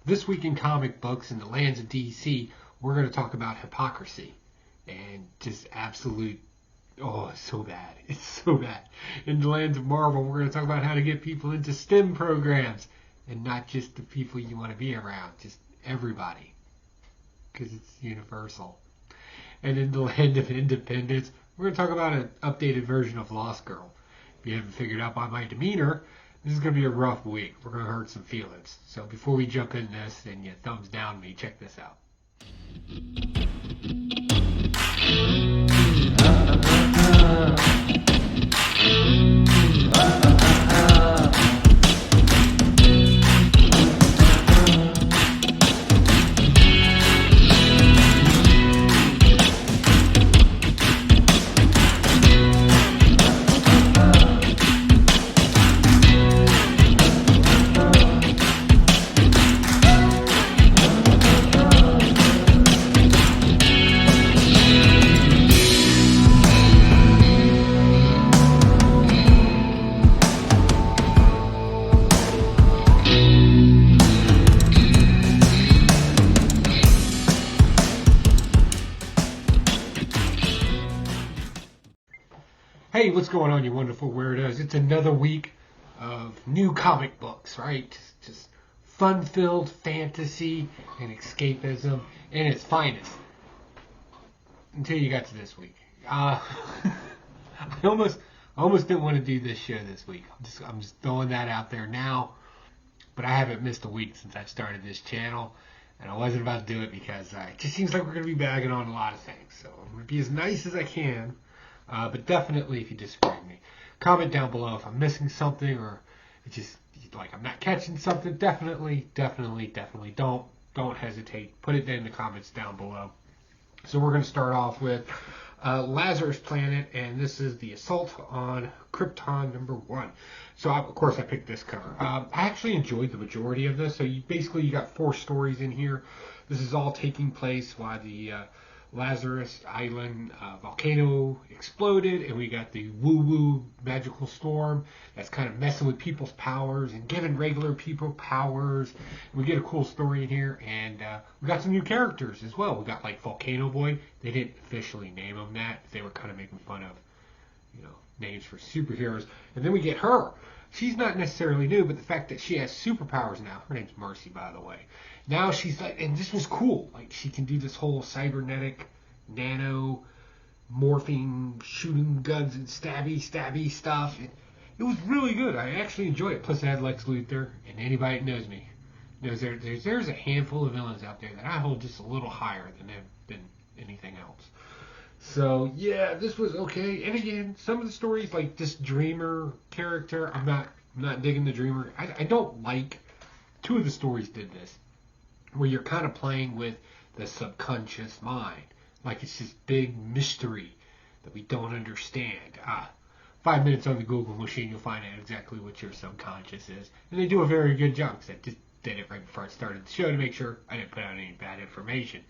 This week in comic books in the lands of DC, we're going to talk about hypocrisy and just absolute. Oh, it's so bad. It's so bad. In the lands of Marvel, we're going to talk about how to get people into STEM programs and not just the people you want to be around, just everybody, because it's universal. And in the land of Independence, we're going to talk about an updated version of Lost Girl. If you haven't figured out by my demeanor, this is going to be a rough week. We're going to hurt some feelings. So before we jump in this and you thumbs down me, check this out. Hey, what's going on, you wonderful weirdos? It's another week of new comic books, right? Just fun-filled fantasy and escapism in its finest. Until you got to this week. I almost didn't want to do this show this week. I'm just throwing that out there now. But I haven't missed a week since I started this channel. And I wasn't about to do it because it just seems like we're going to be bagging on a lot of things. So I'm going to be as nice as I can. But definitely, if you disagree with me, comment down below if I'm missing something or it's just like I'm not catching something. Definitely don't hesitate. Put it in the comments down below. So we're going to start off with Lazarus Planet, and this is the Assault on Krypton #1. So of course I picked this cover. I actually enjoyed the majority of this. So you got 4 stories in here. This is all taking place while the Lazarus Island volcano exploded, and we got the woo-woo magical storm that's kind of messing with people's powers and giving regular people powers. We get a cool story in here, and we got some new characters as well. We got like Volcano Boy. They didn't officially name him that. They were kind of making fun of, names for superheroes. And then we get her. She's not necessarily new, but the fact that she has superpowers now. Her name's Mercy, by the way. Now she's like, and this was cool. Like, she can do this whole cybernetic, nano, morphing, shooting guns and stabby stuff. It was really good. I actually enjoyed it. Plus, I had Lex Luthor, and anybody that knows me knows there's a handful of villains out there that I hold just a little higher than anything else. So yeah, this was okay. And again, some of the stories, like this Dreamer character, I'm not digging the Dreamer. I don't like. 2 of the stories did this, where you're kind of playing with the subconscious mind, like it's this big mystery that we don't understand. 5 minutes on the Google machine, you'll find out exactly what your subconscious is, and they do a very good job. Because I just did it right before I started the show to make sure I didn't put out any bad information.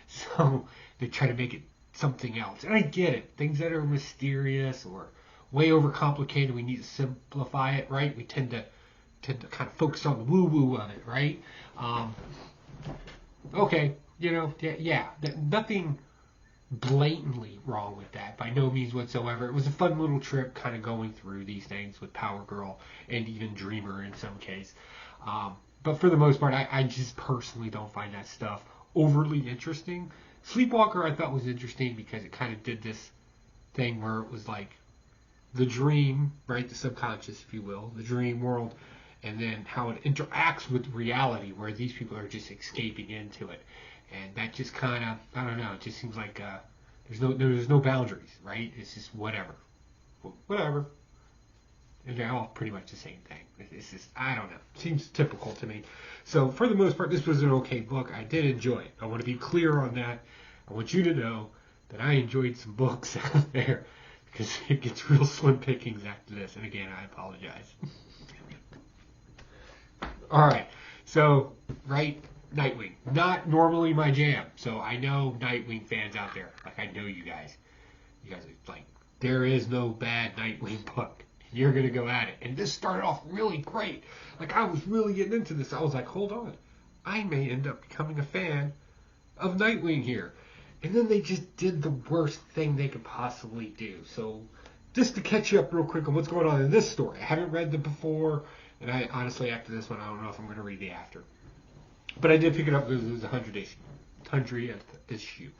So they try to make it something else. And I get it. Things that are mysterious or way overcomplicated, we need to simplify it, right? We tend to kind of focus on the woo-woo of it, right? Okay, nothing blatantly wrong with that, by no means whatsoever. It was a fun little trip kind of going through these things with Power Girl and even Dreamer in some case. But for the most part, I just personally don't find that stuff overly interesting. Sleepwalker I thought was interesting because it kind of did this thing where it was like the dream, right, the subconscious, if you will, the dream world, and then how it interacts with reality, where these people are just escaping into it. And that just kind of, I don't know, it just seems like there's no boundaries, right? It's just whatever. And they're all pretty much the same thing. It's just, I don't know. It seems typical to me. So for the most part, this was an okay book. I did enjoy it. I want to be clear on that. I want you to know that I enjoyed some books out there, because it gets real slim pickings after this. And again, I apologize. All right. So, right, Nightwing. Not normally my jam. So I know Nightwing fans out there. Like, I know you guys. You guys are like, there is no bad Nightwing book. You're going to go at it. And this started off really great. Like, I was really getting into this. I was like, hold on. I may end up becoming a fan of Nightwing here. And then they just did the worst thing they could possibly do. So, just to catch you up real quick on what's going on in this story. I haven't read the before, and I honestly, after this one, I don't know if I'm going to read the after. But I did pick it up because it was a 100th issue.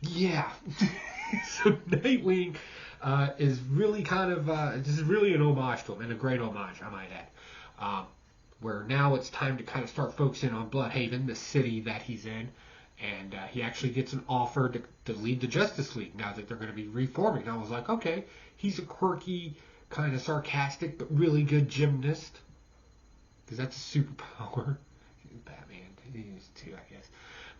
Yeah. So Nightwing is really kind of, this is really an homage to him, and a great homage, I might add. Where now it's time to kind of start focusing on Bloodhaven, the city that he's in, and he actually gets an offer to lead the Justice League now that they're going to be reforming. And I was like, okay, he's a quirky, kind of sarcastic, but really good gymnast, because that's a superpower. Batman, he's too, I guess.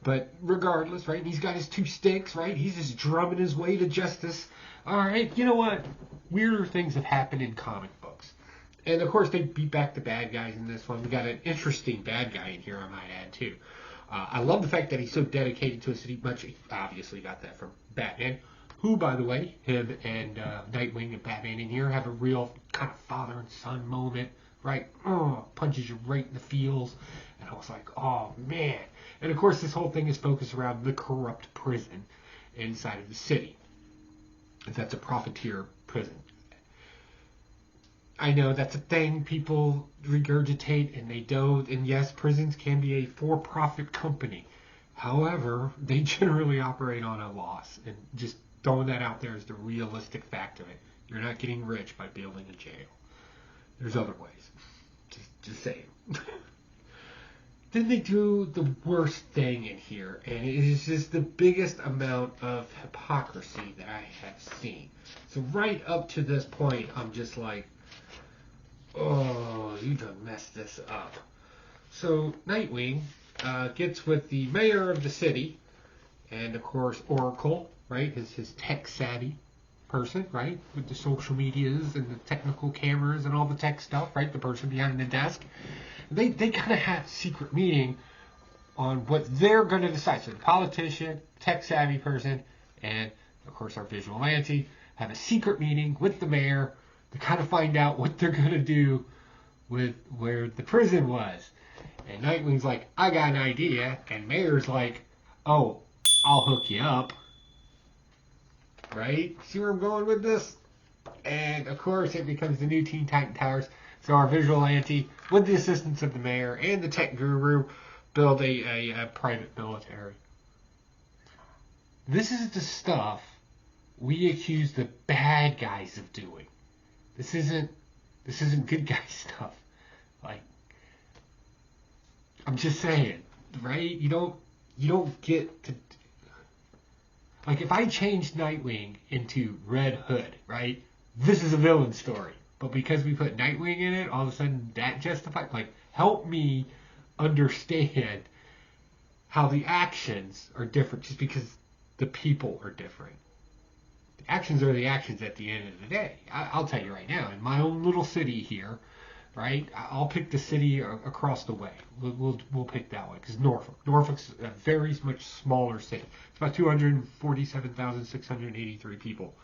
But regardless, right, and he's got his two sticks, right, he's just drumming his way to justice. All right, you know what? Weirder things have happened in comic books. And, of course, they beat back the bad guys in this one. We got an interesting bad guy in here, I might add, too. I love the fact that he's so dedicated to his city. Much obviously got that from Batman, who, by the way, him and Nightwing and Batman in here have a real kind of father and son moment, right? Punches you right in the feels. And I was like, oh, man. And, of course, this whole thing is focused around the corrupt prison inside of the city. That's a profiteer prison. I know that's a thing people regurgitate and they don't. And yes, prisons can be a for-profit company. However, they generally operate on a loss. And just throwing that out there is the realistic fact of it. You're not getting rich by building a jail. There's other ways. Just saying. Then they do the worst thing in here. And it is just the biggest amount of hypocrisy that I have seen. So right up to this point, I'm just like, oh, you done messed this up. So Nightwing gets with the mayor of the city, and of course Oracle, right? His tech savvy person, right? With the social medias and the technical cameras and all the tech stuff, right? The person behind the desk. They kind of have a secret meeting on what they're going to decide. So the politician, tech savvy person, and of course our vigilante have a secret meeting with the mayor to kind of find out what they're going to do with where the prison was. And Nightwing's like, I got an idea. And Mayor's like, oh, I'll hook you up. Right? See where I'm going with this? And, of course, it becomes the new Teen Titan Towers. So our vigilante, with the assistance of the mayor and the tech guru, build a private military. This is the stuff we accuse the bad guys of doing. This isn't good guy stuff. Like, I'm just saying, right? You don't get to, like, if I changed Nightwing into Red Hood, right? This is a villain story. But because we put Nightwing in it, all of a sudden that justifies, like, help me understand how the actions are different just because the people are different. The actions are the actions at the end of the day. I'll tell you right now, in my own little city here, right? I'll pick the city across the way. We'll pick that one because Norfolk's a very much smaller city. It's about 247,683 people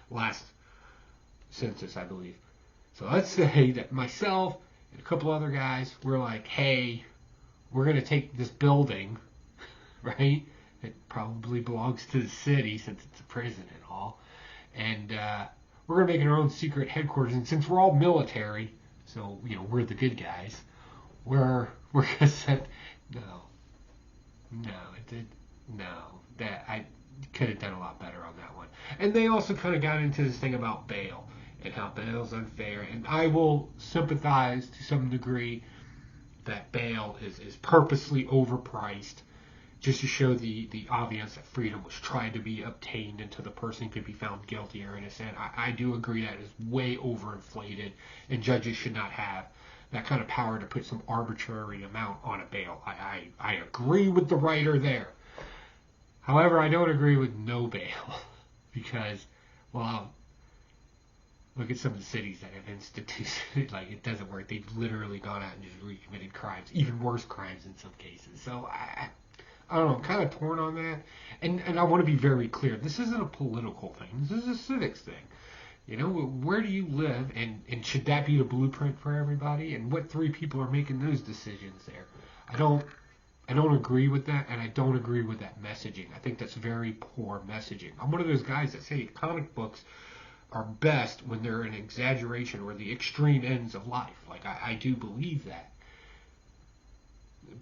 last census, I believe. So let's say that myself and a couple other guys, we're like, hey, we're going to take this building, right? It probably belongs to the city since it's a prison and all. And we're going to make our own secret headquarters. And since we're all military, so, you know, we're the good guys, we're going to set, that I could have done a lot better on that one. And they also kind of got into this thing about bail and how bail's unfair. And I will sympathize to some degree that bail is purposely overpriced just to show the obvious that freedom was trying to be obtained until the person could be found guilty or innocent. I do agree that is way overinflated, and judges should not have that kind of power to put some arbitrary amount on a bail. I agree with the writer there. However, I don't agree with no bail because, well, look at some of the cities that have instituted, like, it doesn't work. They've literally gone out and just recommitted crimes, even worse crimes in some cases. So, I don't know, I'm kind of torn on that. And I want to be very clear. This isn't a political thing. This is a civics thing. You know, where do you live, and should that be the blueprint for everybody? And what three people are making those decisions there? I don't I don't agree with that, and I don't agree with that messaging. I think that's very poor messaging. I'm one of those guys that say comic books are best when they're an exaggeration or the extreme ends of life. Like I do believe that.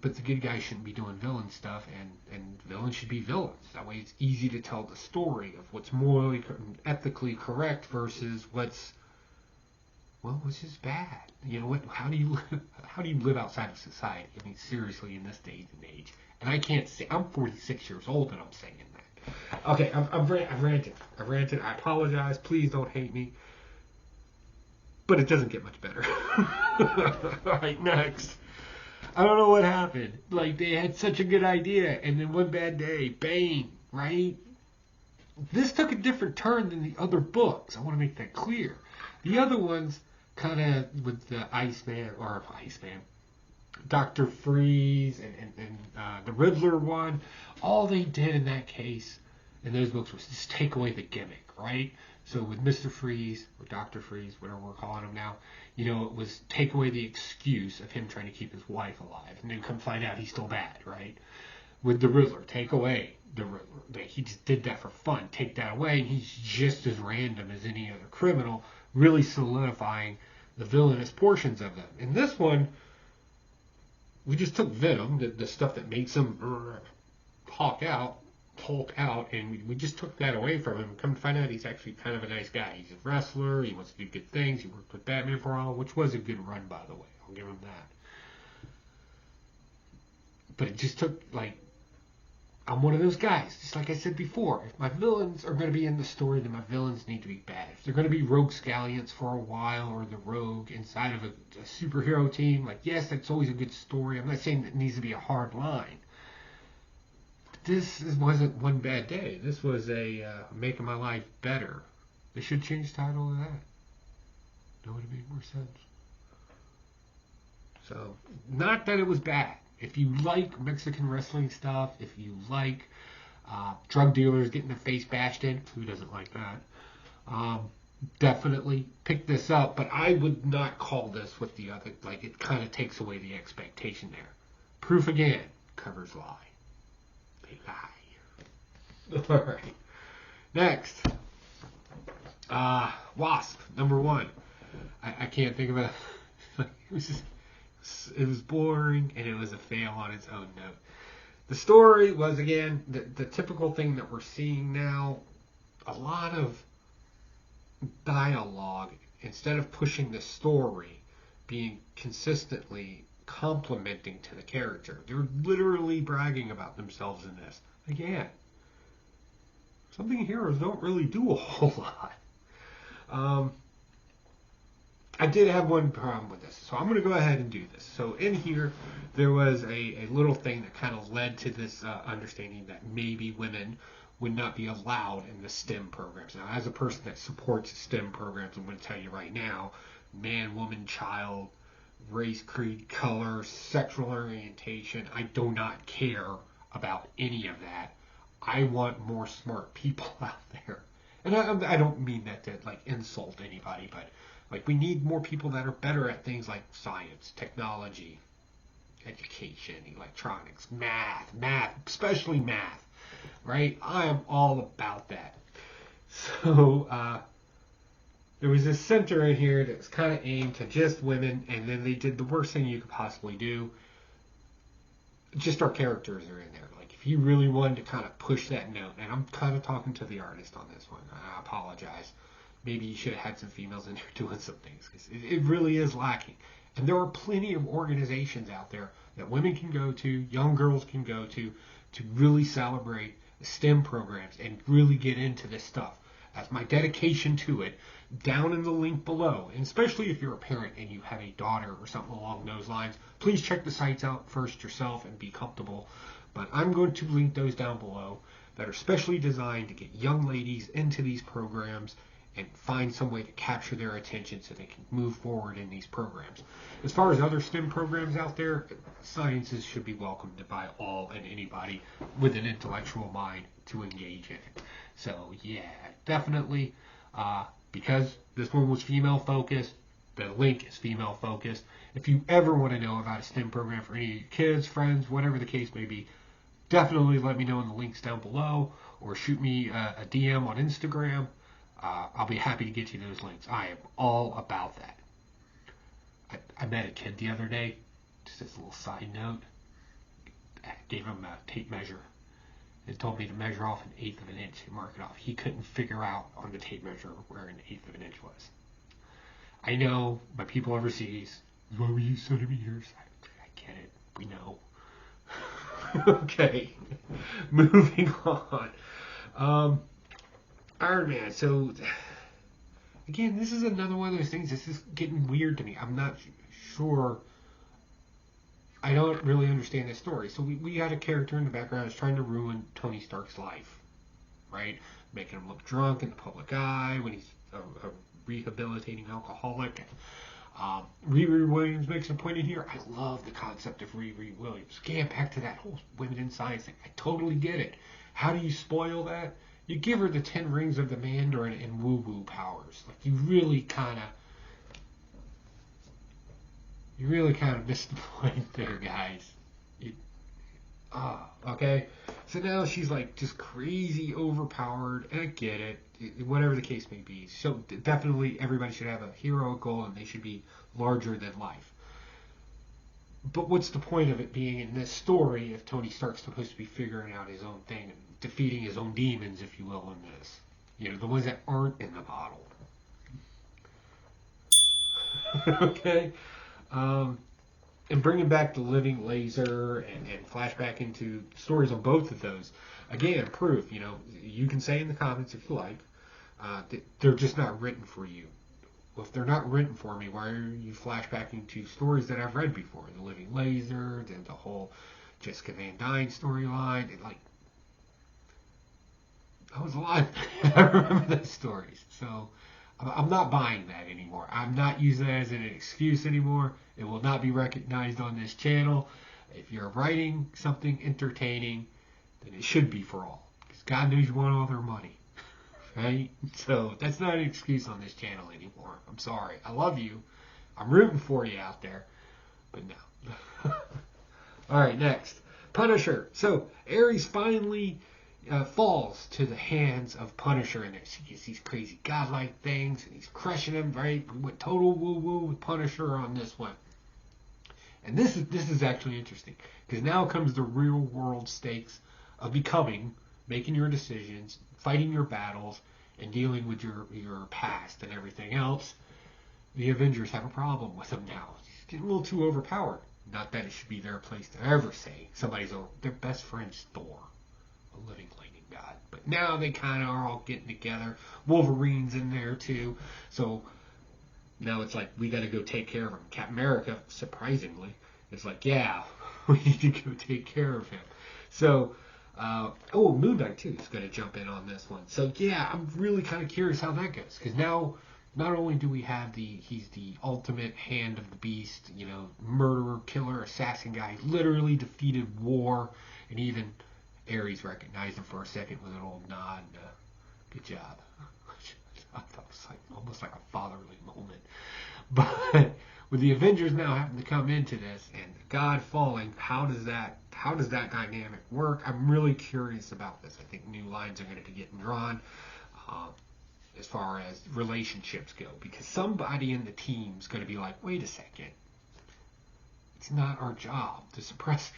But the good guys shouldn't be doing villain stuff, and villains should be villains. That way it's easy to tell the story of what's morally and ethically correct versus what's just bad. You know what? How do you live outside of society? I mean, seriously, in this day and age. And I can't say I'm 46 years old and I'm saying that. Okay, I've ranted. I've ranted. I apologize. Please don't hate me. But it doesn't get much better. All right, next. I don't know what happened. Like, they had such a good idea, and then one bad day, bang, right? This took a different turn than the other books. I want to make that clear. The other ones, kind of with the Iceman, Dr. Freeze, and the Riddler one, all they did in that case, in those books, was just take away the gimmick, right? So with Mr. Freeze, or Dr. Freeze, whatever we're calling him now, you know, it was take away the excuse of him trying to keep his wife alive, and then come find out he's still bad, right? With the Riddler, take away the Riddler. He just did that for fun. Take that away, and he's just as random as any other criminal, really solidifying the villainous portions of them. In this one, we just took Venom, the stuff that makes him Hulk out, and we just took that away from him. Come to find out, he's actually kind of a nice guy. He's a wrestler. He wants to do good things. He worked with Batman for a while, which was a good run, by the way. I'll give him that. But it just took, like, I'm one of those guys. Just like I said before, if my villains are going to be in the story, then my villains need to be bad. If they're going to be rogue scallions for a while, or the rogue inside of a superhero team, like, yes, that's always a good story. I'm not saying that it needs to be a hard line. This wasn't one bad day. This was a making my life better. They should change the title of that. That would have made more sense. So, not that it was bad. If you like Mexican wrestling stuff, if you like drug dealers getting their face bashed in, who doesn't like that? Definitely pick this up, but I would not call this with the other, like, it kind of takes away the expectation there. Proof again, covers lie. They lie. Alright. Next. Wasp, #1. I can't think of it. It was boring, and it was a fail on its own note. The story was, again, the typical thing that we're seeing now. A lot of dialogue, instead of pushing the story, being consistently complimenting to the character. They're literally bragging about themselves in this. Again, something heroes don't really do a whole lot. I did have one problem with this, so I'm going to go ahead and do this. So in here, there was a little thing that kind of led to this understanding that maybe women would not be allowed in the STEM programs. Now, as a person that supports STEM programs, I'm going to tell you right now, man, woman, child, race, creed, color, sexual orientation, I do not care about any of that. I want more smart people out there. And I don't mean that to, like, insult anybody, but, like, we need more people that are better at things like science, technology, education, electronics, math, especially math, right? I am all about that. So, there was this center in here that was kind of aimed to just women, and then they did the worst thing you could possibly do. Just our characters are in there. Like, if you really wanted to kind of push that note, and I'm kind of talking to the artist on this one, I apologize. Maybe you should have had some females in there doing some things, because it really is lacking. And there are plenty of organizations out there that women can go to, young girls can go to really celebrate the STEM programs and really get into this stuff. As my dedication to it, down in the link below, and especially if you're a parent and you have a daughter or something along those lines, please check the sites out first yourself and be comfortable. But I'm going to link those down below that are specially designed to get young ladies into these programs and find some way to capture their attention so they can move forward in these programs. As far as other STEM programs out there, sciences should be welcomed by all and anybody with an intellectual mind to engage in it. So yeah, definitely because this one was female focused, the link is female focused. If you ever want to know about a STEM program for any of your kids, friends, whatever the case may be, definitely let me know in the links down below or shoot me a DM on Instagram. I'll be happy to get you those links. I am all about that. I met a kid the other day, just as a little side note. I gave him a tape measure. It told me to measure off 1/8 of an inch and mark it off. He couldn't figure out on the tape measure where 1/8 of an inch was. I know my people overseas, why we use centimeters. I get it. We know. Okay. Moving on. Iron Man. So, again, this is another one of those things. This is getting weird to me. I'm not sure. I don't really understand this story. So we had a character in the background who's trying to ruin Tony Stark's life, right? Making him look drunk in the public eye when he's a rehabilitating alcoholic. Riri Williams makes a point in here. I love the concept of Riri Williams. Again, back to that whole women in science thing. I totally get it. How do you spoil that? You give her the 10 rings of the Mandarin and woo-woo powers. Like, you really kind of missed the point there, guys. Okay. So now she's like just crazy overpowered, and I get it, whatever the case may be. So definitely everybody should have a heroic goal, and they should be larger than life. But what's the point of it being in this story if Tony Stark's supposed to be figuring out his own thing and defeating his own demons, if you will, in this? You know, the ones that aren't in the bottle. Okay. And bringing back the living laser and flashback into stories on both of those, again, proof, you know, you can say in the comments if you like, that they're just not written for you. Well, if they're not written for me, why are you flashbacking to stories that I've read before? The living laser, the whole Jessica Van Dyne storyline, and like, I was alive. I remember those stories. So I'm not buying that anymore. I'm not using that as an excuse anymore. It will not be recognized on this channel. If you're writing something entertaining, then it should be for all. Because God knows you want all their money. Right? So that's not an excuse on this channel anymore. I'm sorry. I love you. I'm rooting for you out there. But no. Alright, next. Punisher. So Ares finally falls to the hands of Punisher, and she gets these crazy godlike things, and he's crushing him, right? We went total woo-woo with Punisher on this one. And this is actually interesting, because now comes the real world stakes of making your decisions, fighting your battles, and dealing with your past and everything else. The Avengers have a problem with him now. He's getting a little too overpowered. Not that it should be their place to ever say their best friend's Thor, a living lightning god. But now they kind of are all getting together. Wolverine's in there too. So now it's like, we got to go take care of him. Captain America, surprisingly, is like, yeah, we need to go take care of him. So, Moon Knight too is going to jump in on this one. So yeah, I'm really kind of curious how that goes. Because now, not only do we have he's the ultimate hand of the beast, you know, murderer, killer, assassin guy, literally defeated war, and even Ares recognized him for a second with an old nod. Good job. I thought it was like almost like a fatherly moment. But with the Avengers now having to come into this and God falling, how does that dynamic work? I'm really curious about this. I think new lines are going to be getting drawn as far as relationships go, because somebody in the team's going to be like, wait a second, it's not our job to suppress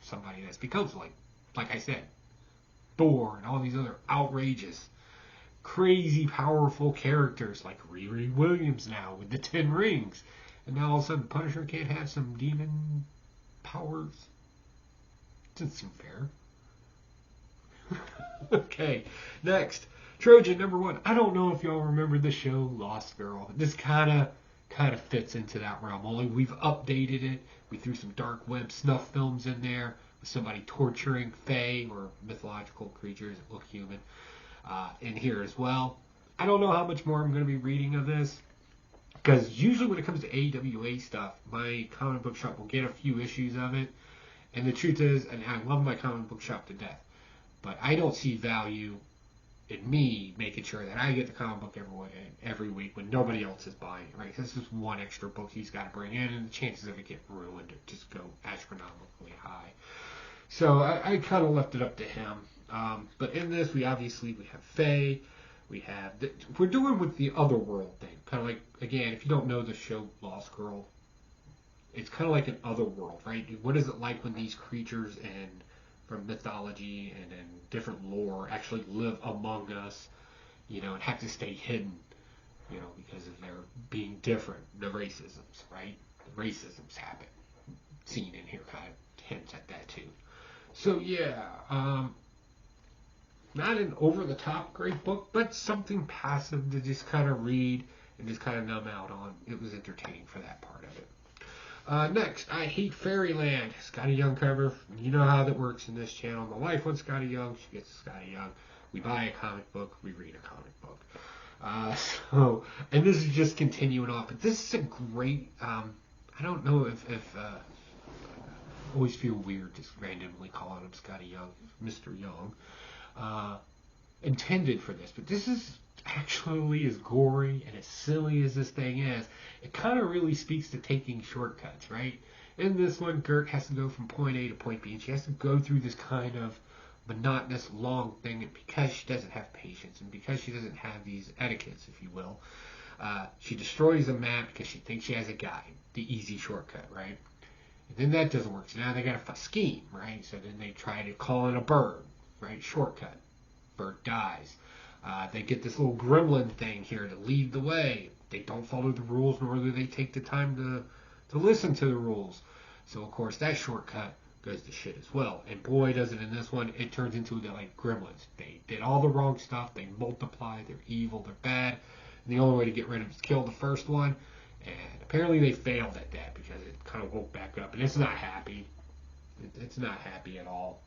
somebody that's becomes like I said, Thor and all these other outrageous, crazy, powerful characters like Riri Williams now with the 10 rings. And now all of a sudden Punisher can't have some demon powers? Doesn't seem fair. Okay, next. Trojan #1. I don't know if y'all remember the show Lost Girl. This kind of fits into that realm, only we've updated it. We threw some dark web snuff films in there with somebody torturing fae or mythological creatures that look human in here as well. I don't know how much more I'm going to be reading of this, because usually when it comes to AWA stuff, my comic book shop will get a few issues of it. And the truth is, and I love my comic book shop to death, but I don't see value in me making sure that I get the comic book every week when nobody else is buying it, right? This is one extra book he's got to bring in, and the chances of it getting ruined just go astronomically high. So I kind of left it up to him. But in this, we have Faye. We're doing with the Otherworld thing. Kind of like, again, if you don't know the show Lost Girl, it's kind of like an Otherworld, right? What is it like when these creatures from mythology and different lore actually live among us, and have to stay hidden, because of their being different, the racisms, right? The racisms happen. Seen in here kind of hints at that too. So yeah, not an over-the-top great book, but something passive to just kind of read and just kind of numb out on. It was entertaining for that part of it. Next, I Hate Fairyland. Scotty Young cover. You know how that works in this channel. My wife wants Scotty Young. She gets Scotty Young. We buy a comic book. We read a comic book. And this is just continuing off. But this is a great. I don't know if I always feel weird just randomly calling him Scotty Young, Mr. Young. Intended for this, but this is actually as gory and as silly as this thing is. It kind of really speaks to taking shortcuts, right? In this one, Gert has to go from point A to point B, and she has to go through this kind of monotonous, long thing, and because she doesn't have patience, and because she doesn't have these etiquettes, if you will, she destroys a map because she thinks she has a guide, the easy shortcut, right? And then that doesn't work, so now they got to scheme, right? So then they try to call in a bird, right? Shortcut. Bird dies. They get this little gremlin thing here to lead the way. They don't follow the rules, nor do they take the time to listen to the rules. So, of course, that shortcut goes to shit as well. And boy, does it in this one, it turns into like gremlins. They did all the wrong stuff. They multiply. They're evil. They're bad. And the only way to get rid of them is kill the first one. And apparently they failed at that because it kind of woke back up. And it's not happy. It's not happy at all.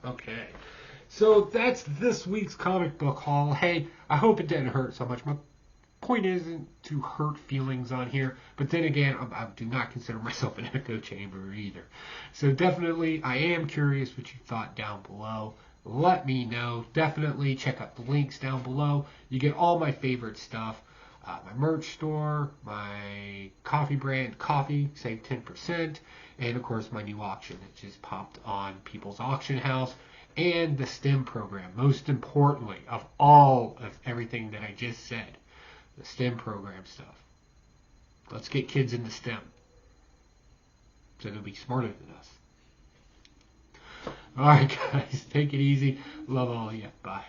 Okay, so that's this week's comic book haul. Hey, I hope it didn't hurt so much. My point isn't to hurt feelings on here, but then again, I do not consider myself an echo chamber either. So definitely, I am curious what you thought down below. Let me know. Definitely check out the links down below. You get all my favorite stuff. My merch store, my coffee brand, coffee, save 10%, and of course my new auction that just popped on People's Auction House, and the STEM program. Most importantly, of all of everything that I just said, the STEM program stuff. Let's get kids into STEM so they'll be smarter than us. Alright guys, take it easy. Love all of you. Bye.